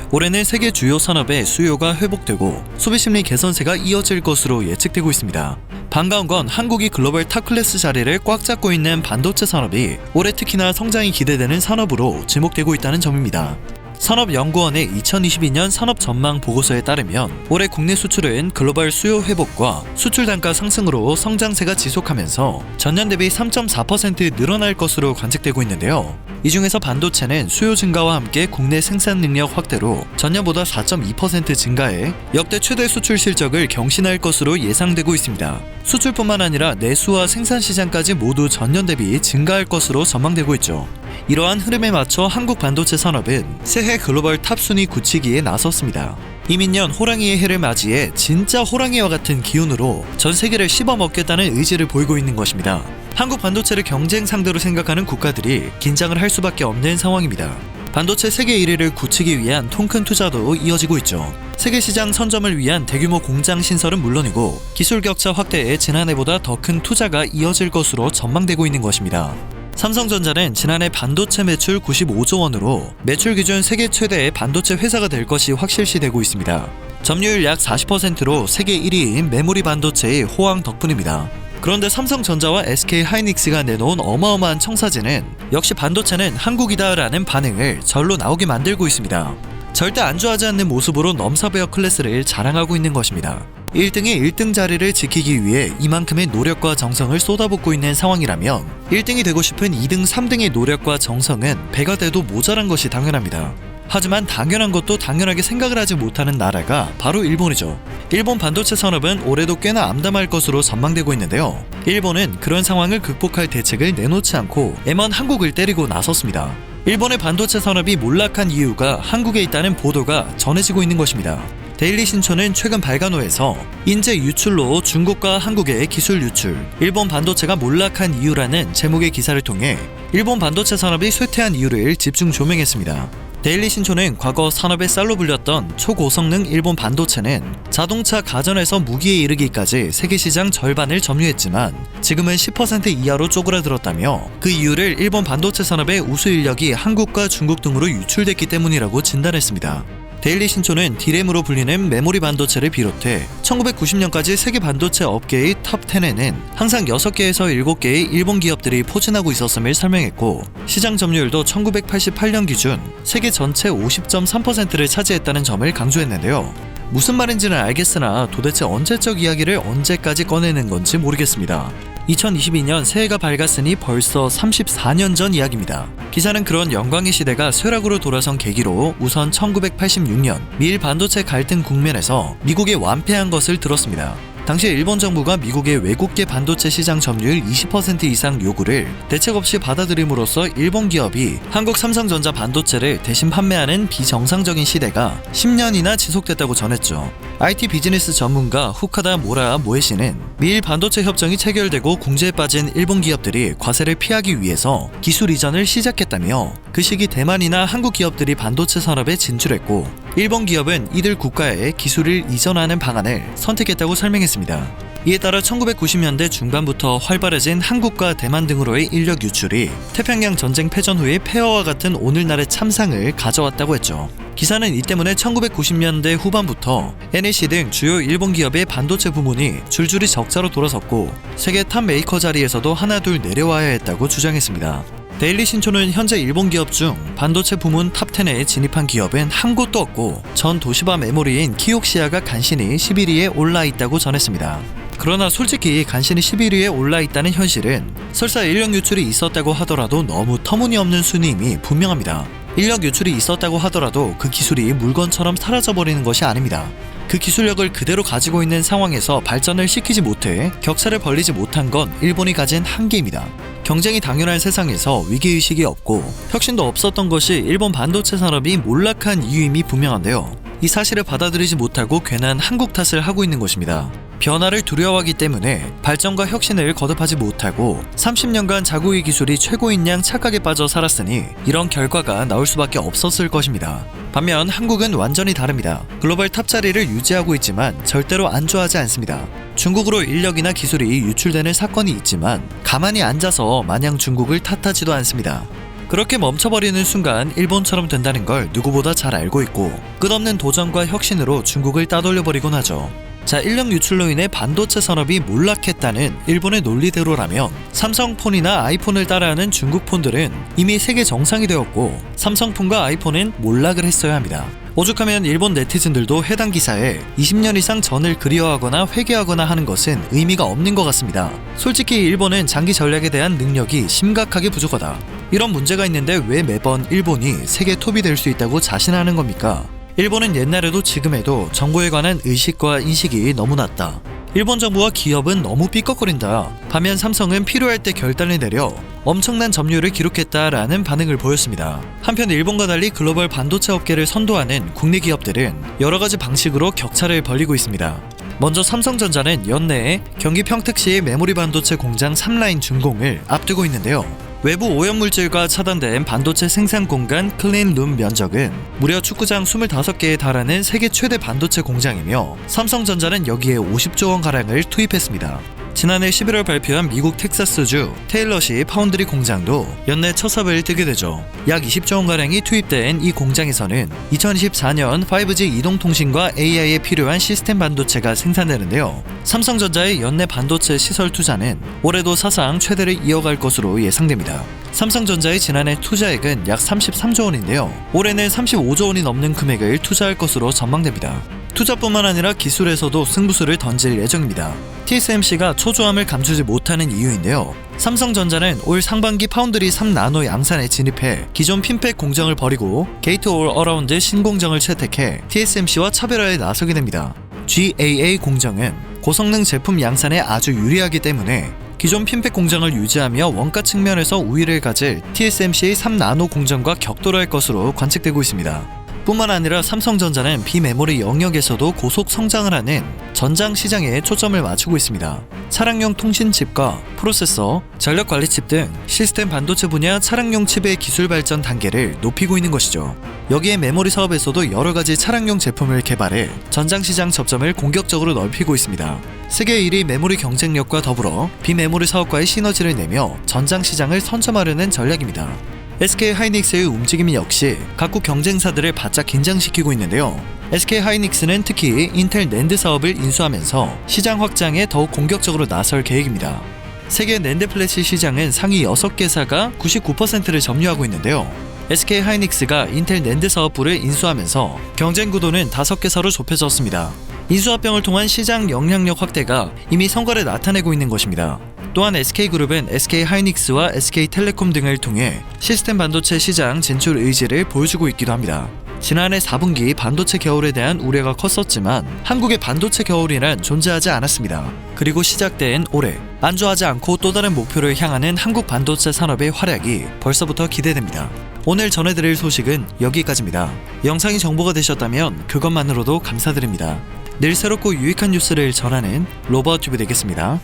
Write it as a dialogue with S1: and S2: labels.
S1: 올해는 세계 주요 산업의 수요가 회복되고 소비 심리 개선세가 이어질 것으로 예측되고 있습니다. 반가운 건 한국이 글로벌 탑 클래스 자리를 꽉 잡고 있는 반도체 산업이 올해 특히나 성장이 기대되는 산업으로 지목되고 있다는 점입니다. 산업연구원의 2022년 산업 전망 보고서에 따르면 올해 국내 수출은 글로벌 수요 회복과 수출 단가 상승으로 성장세가 지속하면서 전년 대비 3.4% 늘어날 것으로 관측되고 있는데요. 이 중에서 반도체는 수요 증가와 함께 국내 생산 능력 확대로 전년보다 4.2% 증가해 역대 최대 수출 실적을 경신할 것으로 예상되고 있습니다. 수출뿐만 아니라 내수와 생산 시장까지 모두 전년 대비 증가할 것으로 전망되고 있죠. 이러한 흐름에 맞춰 한국 반도체 산업은 새해 글로벌 탑 순위 굳히기에 나섰습니다. 이민년 호랑이의 해를 맞이해 진짜 호랑이와 같은 기운으로 전 세계를 씹어먹겠다는 의지를 보이고 있는 것입니다. 한국 반도체를 경쟁 상대로 생각하는 국가들이 긴장을 할 수밖에 없는 상황입니다. 반도체 세계 1위를 굳히기 위한 통큰 투자도 이어지고 있죠. 세계 시장 선점을 위한 대규모 공장 신설은 물론이고 기술 격차 확대에 지난해보다 더 큰 투자가 이어질 것으로 전망되고 있는 것입니다. 삼성전자는 지난해 반도체 매출 95조 원으로 매출 기준 세계 최대의 반도체 회사가 될 것이 확실시되고 있습니다. 점유율 약 40%로 세계 1위인 메모리 반도체의 호황 덕분입니다. 그런데 삼성전자와 SK하이닉스가 내놓은 어마어마한 청사진은 역시 반도체는 한국이다라는 반응을 절로 나오게 만들고 있습니다. 절대 안주하지 않는 모습으로 넘사베어 클래스를 자랑하고 있는 것입니다. 1등이 1등 자리를 지키기 위해 이만큼의 노력과 정성을 쏟아붓고 있는 상황이라면 1등이 되고 싶은 2등, 3등의 노력과 정성은 배가 돼도 모자란 것이 당연합니다. 하지만 당연한 것도 당연하게 생각을 하지 못하는 나라가 바로 일본이죠. 일본 반도체 산업은 올해도 꽤나 암담할 것으로 전망되고 있는데요. 일본은 그런 상황을 극복할 대책을 내놓지 않고 M1 한국을 때리고 나섰습니다. 일본의 반도체 산업이 몰락한 이유가 한국에 있다는 보도가 전해지고 있는 것입니다. 데일리 신촌은 최근 발간호에서 인재 유출로 중국과 한국의 기술 유출, 일본 반도체가 몰락한 이유라는 제목의 기사를 통해 일본 반도체 산업이 쇠퇴한 이유를 집중 조명했습니다. 데일리 신촌은 과거 산업의 쌀로 불렸던 초고성능 일본 반도체는 자동차 가전에서 무기에 이르기까지 세계 시장 절반을 점유했지만 지금은 10% 이하로 쪼그라들었다며 그 이유를 일본 반도체 산업의 우수 인력이 한국과 중국 등으로 유출됐기 때문이라고 진단했습니다. 데일리 신촌은 D램으로 불리는 메모리 반도체를 비롯해 1990년까지 세계 반도체 업계의 탑 10에는 항상 6개에서 7개의 일본 기업들이 포진하고 있었음을 설명했고 시장 점유율도 1988년 기준 세계 전체 50.3%를 차지했다는 점을 강조했는데요. 무슨 말인지는 알겠으나 도대체 언제적 이야기를 언제까지 꺼내는 건지 모르겠습니다. 2022년 새해가 밝았으니 벌써 34년 전 이야기입니다. 기사는 그런 영광의 시대가 쇠락으로 돌아선 계기로 우선 1986년 미일 반도체 갈등 국면에서 미국에 완패한 것을 들었습니다. 당시 일본 정부가 미국의 외국계 반도체 시장 점유율 20% 이상 요구를 대책 없이 받아들임으로써 일본 기업이 한국 삼성전자 반도체를 대신 판매하는 비정상적인 시대가 10년이나 지속됐다고 전했죠. IT 비즈니스 전문가 후카다 모라 모에시는 미일 반도체 협정이 체결되고 궁지에 빠진 일본 기업들이 과세를 피하기 위해서 기술 이전을 시작했다며 그 시기 대만이나 한국 기업들이 반도체 산업에 진출했고 일본 기업은 이들 국가에 기술을 이전하는 방안을 선택했다고 설명했습니다. 이에 따라 1990년대 중반부터 활발해진 한국과 대만 등으로의 인력 유출이 태평양 전쟁 패전 후의 폐허와 같은 오늘날의 참상을 가져왔다고 했죠. 기사는 이 때문에 1990년대 후반부터 NEC 등 주요 일본 기업의 반도체 부문이 줄줄이 적자로 돌아섰고 세계 탑 메이커 자리에서도 하나둘 내려와야 했다고 주장했습니다. 데일리 신촌은 현재 일본 기업 중 반도체 부문 탑 10에 진입한 기업은 한 곳도 없고 전 도시바 메모리인 키옥시아가 간신히 11위에 올라 있다고 전했습니다. 그러나 솔직히 간신히 11위에 올라 있다는 현실은 설사 인력 유출이 있었다고 하더라도 너무 터무니없는 순위임이 분명합니다. 인력 유출이 있었다고 하더라도 그 기술이 물건처럼 사라져버리는 것이 아닙니다. 그 기술력을 그대로 가지고 있는 상황에서 발전을 시키지 못해 격차를 벌리지 못한 건 일본이 가진 한계입니다. 경쟁이 당연한 세상에서 위기의식이 없고 혁신도 없었던 것이 일본 반도체 산업이 몰락한 이유임이 분명한데요. 이 사실을 받아들이지 못하고 괜한 한국 탓을 하고 있는 것입니다. 변화를 두려워하기 때문에 발전과 혁신을 거듭하지 못하고 30년간 자국의 기술이 최고인 양 착각에 빠져 살았으니 이런 결과가 나올 수밖에 없었을 것입니다. 반면 한국은 완전히 다릅니다. 글로벌 탑 자리를 유지하고 있지만 절대로 안주하지 않습니다. 중국으로 인력이나 기술이 유출되는 사건이 있지만 가만히 앉아서 마냥 중국을 탓하지도 않습니다. 그렇게 멈춰버리는 순간 일본처럼 된다는 걸 누구보다 잘 알고 있고 끝없는 도전과 혁신으로 중국을 따돌려버리곤 하죠. 자, 인력 유출로 인해 반도체 산업이 몰락했다는 일본의 논리대로라면 삼성폰이나 아이폰을 따라하는 중국 폰들은 이미 세계 정상이 되었고 삼성폰과 아이폰은 몰락을 했어야 합니다. 오죽하면 일본 네티즌들도 해당 기사에 20년 이상 전을 그리워하거나 회개하거나 하는 것은 의미가 없는 것 같습니다. 솔직히 일본은 장기 전략에 대한 능력이 심각하게 부족하다. 이런 문제가 있는데 왜 매번 일본이 세계 톱이 될 수 있다고 자신하는 겁니까? 일본은 옛날에도 지금에도 정보에 관한 의식과 인식이 너무 낮다. 일본 정부와 기업은 너무 삐걱거린다. 반면 삼성은 필요할 때 결단을 내려 엄청난 점유율을 기록했다라는 반응을 보였습니다. 한편 일본과 달리 글로벌 반도체 업계를 선도하는 국내 기업들은 여러 가지 방식으로 격차를 벌이고 있습니다. 먼저 삼성전자는 연내에 경기 평택시의 메모리 반도체 공장 3라인 준공을 앞두고 있는데요. 외부 오염물질과 차단된 반도체 생산 공간 클린룸 면적은 무려 축구장 25개에 달하는 세계 최대 반도체 공장이며 삼성전자는 여기에 50조 원가량을 투입했습니다. 지난해 11월 발표한 미국 텍사스주 테일러시 파운드리 공장도 연내 첫 삽을 뜨게 되죠. 약 20조 원가량이 투입된 이 공장에서는 2024년 5G 이동통신과 AI에 필요한 시스템 반도체가 생산되는데요. 삼성전자의 연내 반도체 시설 투자는 올해도 사상 최대를 이어갈 것으로 예상됩니다. 삼성전자의 지난해 투자액은 약 33조 원인데요. 올해는 35조 원이 넘는 금액을 투자할 것으로 전망됩니다. 투자뿐만 아니라 기술에서도 승부수를 던질 예정입니다. TSMC가 초조함을 감추지 못하는 이유인데요. 삼성전자는 올 상반기 파운드리 3나노 양산에 진입해 기존 핀팩 공정을 버리고 게이트 올 어라운드 신공정을 채택해 TSMC와 차별화에 나서게 됩니다. GAA 공정은 고성능 제품 양산에 아주 유리하기 때문에 기존 핀팩 공정을 유지하며 원가 측면에서 우위를 가질 TSMC의 3나노 공정과 격돌할 것으로 관측되고 있습니다. 뿐만 아니라 삼성전자는 비메모리 영역에서도 고속 성장을 하는 전장 시장에 초점을 맞추고 있습니다. 차량용 통신칩과 프로세서, 전력관리칩 등 시스템 반도체 분야 차량용 칩의 기술 발전 단계를 높이고 있는 것이죠. 여기에 메모리 사업에서도 여러 가지 차량용 제품을 개발해 전장 시장 접점을 공격적으로 넓히고 있습니다. 세계 1위 메모리 경쟁력과 더불어 비메모리 사업과의 시너지를 내며 전장 시장을 선점하려는 전략입니다. SK하이닉스의 움직임 역시 각국 경쟁사들을 바짝 긴장시키고 있는데요. SK하이닉스는 특히 인텔 낸드 사업을 인수하면서 시장 확장에 더욱 공격적으로 나설 계획입니다. 세계 낸드 플래시 시장은 상위 6개사가 99%를 점유하고 있는데요. SK하이닉스가 인텔 낸드 사업부를 인수하면서 경쟁 구도는 5개사로 좁혀졌습니다. 인수합병을 통한 시장 영향력 확대가 이미 성과를 나타내고 있는 것입니다. 또한 SK그룹은 SK하이닉스와 SK텔레콤 등을 통해 시스템 반도체 시장 진출 의지를 보여주고 있기도 합니다. 지난해 4분기 반도체 겨울에 대한 우려가 컸었지만 한국의 반도체 겨울이란 존재하지 않았습니다. 그리고 시작된 올해 안주하지 않고 또 다른 목표를 향하는 한국 반도체 산업의 활약이 벌써부터 기대됩니다. 오늘 전해드릴 소식은 여기까지입니다. 영상이 정보가 되셨다면 그것만으로도 감사드립니다. 늘 새롭고 유익한 뉴스를 전하는 로버튜브 되겠습니다.